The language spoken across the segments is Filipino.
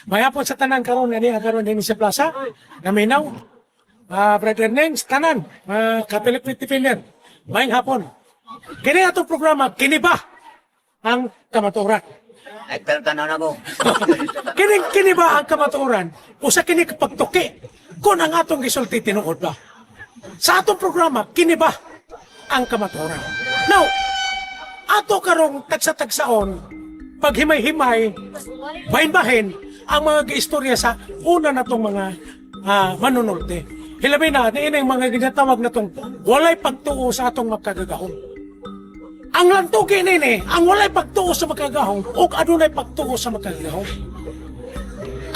Mayapon sa tanan karon din sa plaza. Naminaw. Brother Neng, tanan. Catholic Defender. Mayang hapon. Kini atong programa, kini ba ang kamatuoran? Pero tanaw na ko. Kini ba ang kamatuoran? Usa kini kapagtuki kung ang atong gisulti tinuod ba? Sa atong programa, kini ba ang kamatuoran? Now, ato karong tagsa-tagsaon, paghimay-himay, bahin-bahin, ang mga istorya sa una na itong mga manunulti. Hilabay na, yung mga ginatawag na itong walay pagtuo sa atong magkagagahong. Ang lantugi nini, ang walay pagtuo sa magkagahong, o adunay pagtuo sa magkagahong.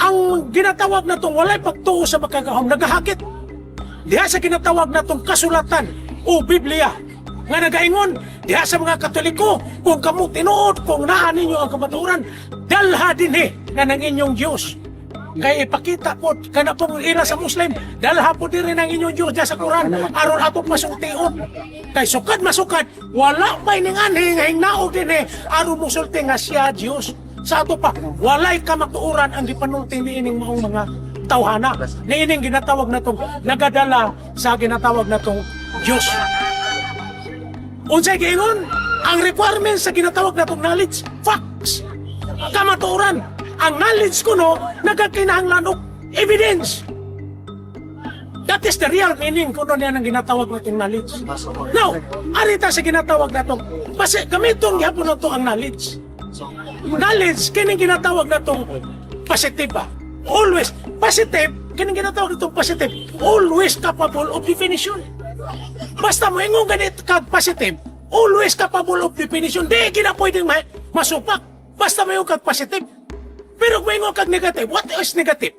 Ang ginatawag na itong walay pagtuo sa magkagahong, nagahakit. Diha sa ginatawag na itong kasulatan o Biblia, nga nagaingon, diha sa mga Katoliko, kung kamu tinuod, kung naan ninyo ang kamatuoran, dalha din na ng inyong Diyos. Kaya ipakita po, kana pong ira sa Muslim, dalha po din rin ang inyong Diyos diya sa Quran, aron atong masultiot. Kay sukad masukad, wala pa ining anhing hingnaog din aron musulti nga siya Diyos. Sa ato pa, walay kamatuoran ang gipanulti ni ining maong mga tawhana. Ni ining ginatawag na tong nagadala sa ginatawag na tong Diyos. Unsay giingon? Ang requirements sa ginatawag na tong knowledge, facts, kamatuoran. Ang knowledge ko nagkakinahanglan og evidence. That is the real meaning kung niya ang ginatawag na itong knowledge. Now, arita sa ginatawag na itong, kasi gamiton gihapon na ito ang knowledge. Knowledge, kining ginatawag na itong positive ba? Always, positive, kining ginatawag na itong positive, always capable of definition. Basta mo ingong ganit kag positive, always capable of definition, di kina pwedeng masupak. Basta mo yung kag positive. Pero kung ingong kag negative, what is negative?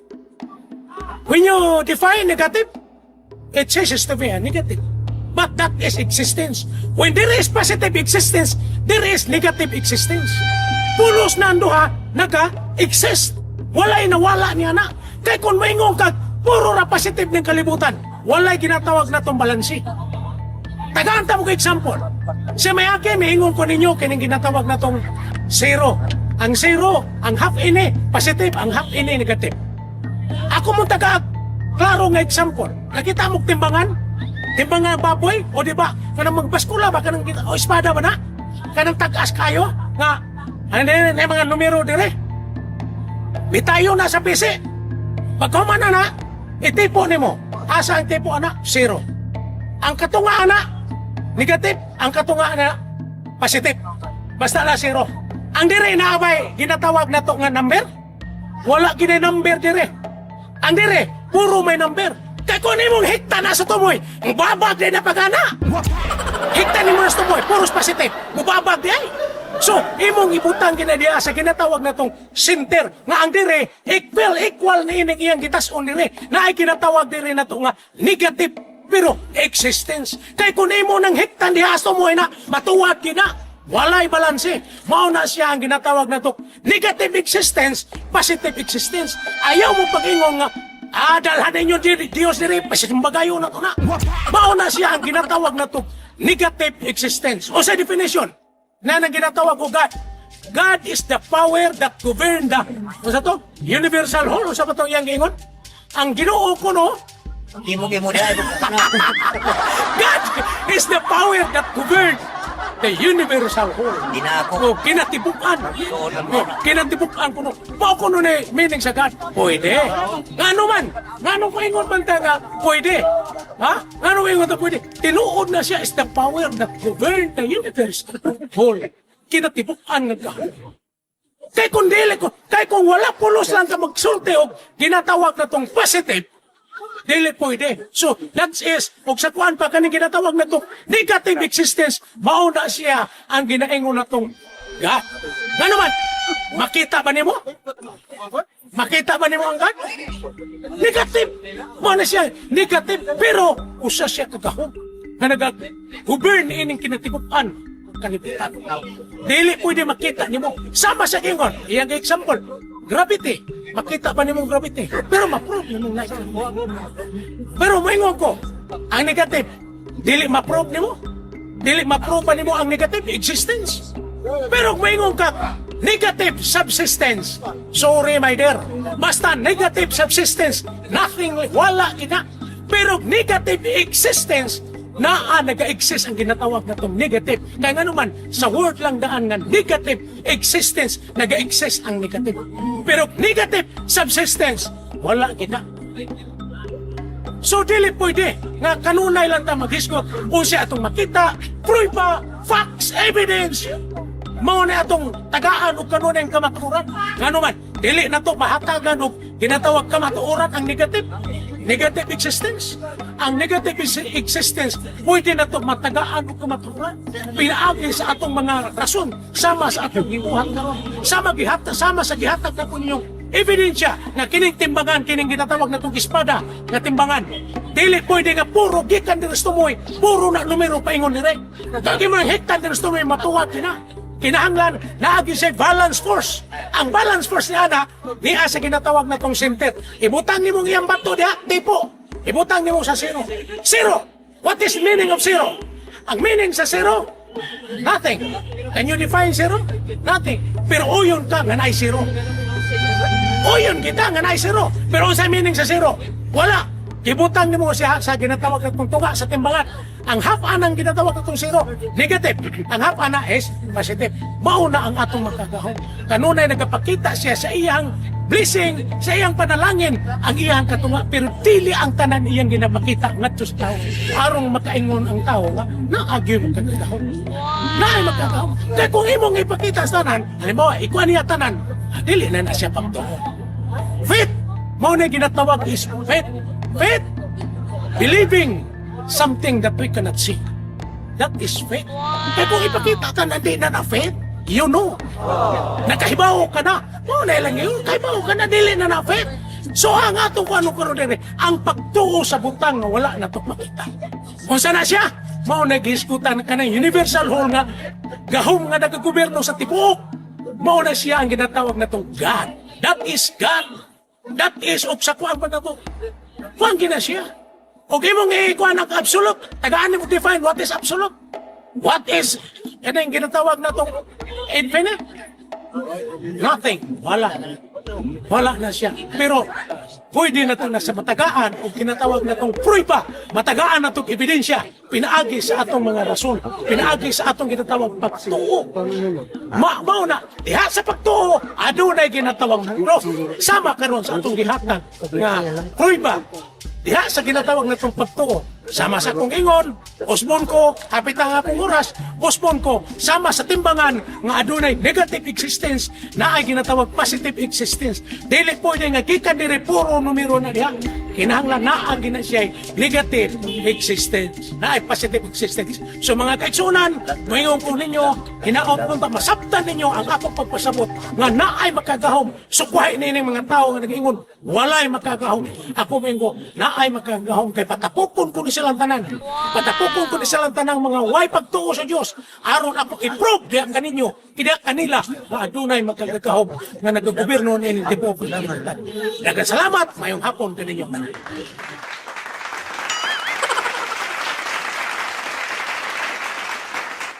When you define negative, it ceases to be a negative. But that is existence. When there is positive existence, there is negative existence. Pulos na ang duha, naka-exist. Walay nawala niya na. Kaya kung maingong kag, puro na positive ng kalibutan, walay ginatawag na itong balansi. Tagaan ta mo ka example. Sa mayake, maingong ko ninyo, kining ginatawag na itong zero. Ang zero, ang half ini, positive, ang half ini, negative. Ako mong klaro nga example. Nakita mo timbangan? Timbangan baboy? O diba? Kanang magbaskula ba? Kanang o espada ba na? Kanang tagas kayo? Nga, ano na mga numero dire? Bitayo na sa PC. Pagkuman na, itipo ni mo. Asa ang tipo anak? Zero. Ang katunga anak, negative. Ang katunga anak, positive. Basta na zero. Ang dire naabay, ginatawag na to nga number? Wala gina number dire. Ang dire, puro may number. Kaya kung mong hikta na sa tumoy, mubabag din na pagana. Hikta ni mo na sa tumoy, puros positive. Mubabag di ay. So, imong ibutang ginadiya sa ginatawag na tong center nga ang dire, equal na ining iyang gitason dire na ay ginatawag dire na to nga negative pero existence. Kaya kung imo nang hikta diha sa tumoy na, matuwad gina. Walay balanse. Mao na siya ang ginatawag na to negative existence, positive existence. Ayaw mo pag-ingon nga, dalhan ninyo Diyos diri, pasimbagayo na to na. Mao na siya ang ginatawag na to negative existence. O sa definition, na nang ginatawag ko God. God is the power that govern the, o sa to, universal whole. O sa ba to iyang ingon? Ang Ginoo ko Imo di ay. God is the power that govern the universal whole. Di na ako. O, kinatibukan. O, kinatibukan ko no. Pao ko nun meaning sa God. Pwede. Ngano man. Ngano ko ingon man ta nga, pwede. Ha? Ngano ko ingon ta pwede. Tinuod na siya is the power that govern the universal whole. Kinatibukan nga God. Kaya kung dili ko, kaya kung wala pulos lang ka magsulti o ginatawag na tong positive, dili pwede. So, that is, kung sa kuan pa kaning ginatawag na itong negative existence, mauna siya ang ginaingon na itong God. Nga naman, makita ba niyo mo? Makita ba niyo ang God? Negative. Mauna siya, negative, pero usa siya kagahong na nag-govern ining kinatibukan kalibutan. Dili pwede makita niyo mo. Sama sa ingon, iyang example, gravity. Makita ba niyo mong gravity? Pero ma-prove niyo mong naik. Pero maingon ko, ang negative, dili ma-prove niyo mo? Dili ma-prove pa niyo ang negative existence? Pero maingon ka, negative subsistence. Sorry, my dear. Basta negative subsistence, nothing, wala ina. Pero negative existence, nag-exist ang ginatawag na itong negative. Kaya nga naman, sa word lang daan nga negative existence, nag-exist ang negative. Pero negative subsistence, wala kita. So, dili pwede nga kanunay lang ta maghisgot kung siya atong makita, pruiba, facts, evidence, mao na atong tagaan o kanunay ang kamatuoran. Nga naman, dili na to mahatagan o ginatawag kamatuoran ang negative. Negative existence. Ang negative existence, pwede na ito matagaan o kamaturan. Pinaagi sa atong mga rason, sama sa atong gibuhat karon, sama sa gihatag na po ninyong ebidensya na kining timbangan, kining ginatawag na itong espada na timbangan. Dili pwede nga puro gikan din tumoy, puro na numero paingon nire. Kagi mo yung hektan din tumoy matuwag na. Kinahanglan, naagi siya balance force. Ang balance force niya sa ginatawag na tong center. Ibutang niyo mong iyang bato diha, tipo. Ibutang niyo sa zero. Zero! What is meaning of zero? Ang meaning sa zero, nothing. Can you define zero? Nothing. Pero uyon ka nga naay zero. Uyon kita nga naay zero. Pero ang sa meaning sa zero, wala. Ibutang niyo mo siya sa ginatawag na tong tunga sa timbangan. Ang half-ana ang ginatawag itong zero, negative. Ang half-ana is positive. Mauna ang atong magkagahon. Kanunay nagapakita siya sa iyang blessing, sa iyang panalangin, ang iyang katunga. Pero dili ang tanan iyang ginapakita ngadto sa tao. Arong makaingon ang tao nga, naagyo magkagahon. Naay magkagahon. Kaya kung imong ipakita sa tanan, halimbawa, ikuha niya tanan, dili na siya pagtuo. Faith! Mao na ginatawag is faith. Faith! Believing something that we cannot see. That is faith. Kaya kung ipakita ka na di na faith, you know. Nakahibaw ka na. O, lang yun. Kahibaw ka na, dili na faith. So, ang atong kung anong karoon din, ang pagtuo sa butang na wala na itong makita. Kung saan na siya, mao nag-iskutan ka na universal hall nga, gahom nga nagagoberno sa tibuok. Mao na siya ang ginatawag na itong God. That is God. That is, o sa kuwang ba na ito? Kuwang gina siya. Okay mong ikuha ng absolute. Tagaan mo define what is absolute. What is, yan ang ginatawag na itong infinite. Nothing. Wala. Wala na siya. Pero, pwede na ito nasa matagaan o kinatawag na itong pruiba. Matagaan na itong ebidensya. Pinaagi sa atong mga rason. Pinaagi sa atong ginatawag pagtuo. Mao na, diha sa pagtuo, adunay ginatawag ng growth. Sama karon sa atong gihatag nga pruiba. Diha sa ginatawag na itong pagtuo, sama sa akong ingon, usbon ko, hapit ang akong oras, usbon ko, sama sa timbangan, nga adunay negative existence, na ay ginatawag positive existence. Dili po nga gikan diri puro numero na diha. Kinahanglan na ang siya negative existence, na ay positive existence. So mga kaigsunan, mayroon po ninyo, hinaot po masabtan ninyo ang akong pagpasabot, nga na ay makagahom, sukwahin ninyo mga tao nga nag-ingon, walay makagahom. Ako mingo, na ay makagahom kay patapukon ko ni silang tanan. Patapukon ko ni silang tanan mga way pagtuo sa Dios. Aron ako i-prove diha kaninyo, kida kanila nga adunay makagahom nga nagagobyerno ni Tibuok ng Libertad. Daghang salamat, mayong hapon kaninyo.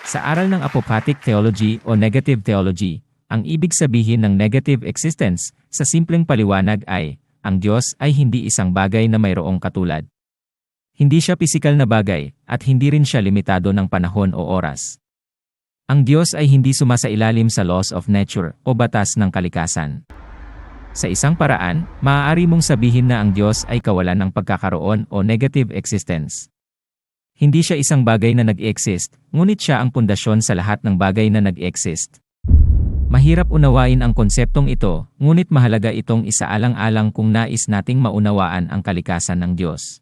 Sa aral ng Apophatic Theology o Negative Theology, ang ibig sabihin ng negative existence, sa simpleng paliwanag ay, ang Diyos ay hindi isang bagay na mayroong katulad. Hindi siya pisikal na bagay, at hindi rin siya limitado ng panahon o oras. Ang Diyos ay hindi sumasailalim sa laws of nature o batas ng kalikasan. Sa isang paraan, maaari mong sabihin na ang Diyos ay kawalan ng pagkakaroon o negative existence. Hindi siya isang bagay na nag-exist, ngunit siya ang pundasyon sa lahat ng bagay na nag-exist. Mahirap unawain ang konseptong ito, ngunit mahalaga itong isaalang-alang kung nais nating maunawaan ang kalikasan ng Diyos.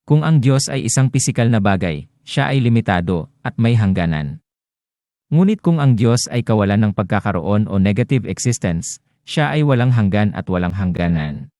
Kung ang Diyos ay isang pisikal na bagay, siya ay limitado at may hangganan. Ngunit kung ang Diyos ay kawalan ng pagkakaroon o negative existence, siya ay walang hanggan at walang hangganan.